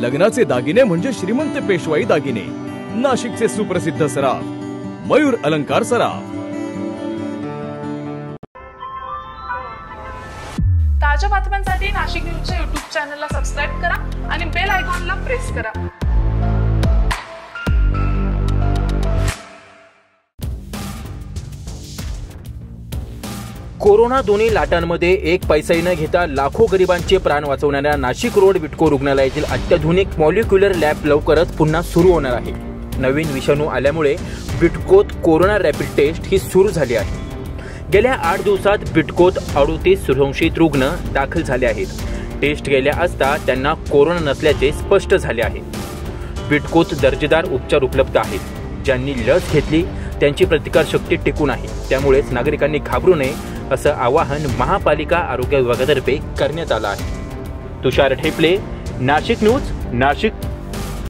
लग्नाचे दागिने म्हणजे श्रीमंत पेशवाई दागिने. नाशिकचे सुप्रसिद्ध सराफ मयूर अलंकार सराफ. ताज्या बातम्यांसाठी नाशिक न्यूजच्या YouTube चॅनलला सबस्क्राइब करा आणि बेल आयकॉनला प्रेस करा. कोरोना दोन्ही लाटांमध्ये एक पैसाही न घेता लाखो गरिबांचे प्राण वाचवणाऱ्या नाशिक रोड विटको रुग्णालयातील अत्याधुनिक मॉलिक्युलर लॅब लवकरच पुन्हा सुरू होणार आहे. नवीन विषाणू आल्यामुळे विटकोत कोरोना रॅपिड टेस्ट ही सुरू झाली आहे. गेल्या 8 दिवसात विटकोत 38 संशयित रुग्ण दाखल झाले आहेत. टेस्ट केल्या असता त्यांना कोरोना नसल्याचे स्पष्ट झाले आहे. विटकोत दर्जेदार उपचार उपलब्ध आहेत. ज्यांनी लस घेतली त्यांची प्रतिकारशक्ती टिकून आहे. त्यामुळेच नागरिकांनी घाबरू नये असं आवाहन महापालिका आरोग्य विभागातर्फे करण्यात आलं आहे. तुषार ठेपले, नाशिक न्यूज, नाशिक.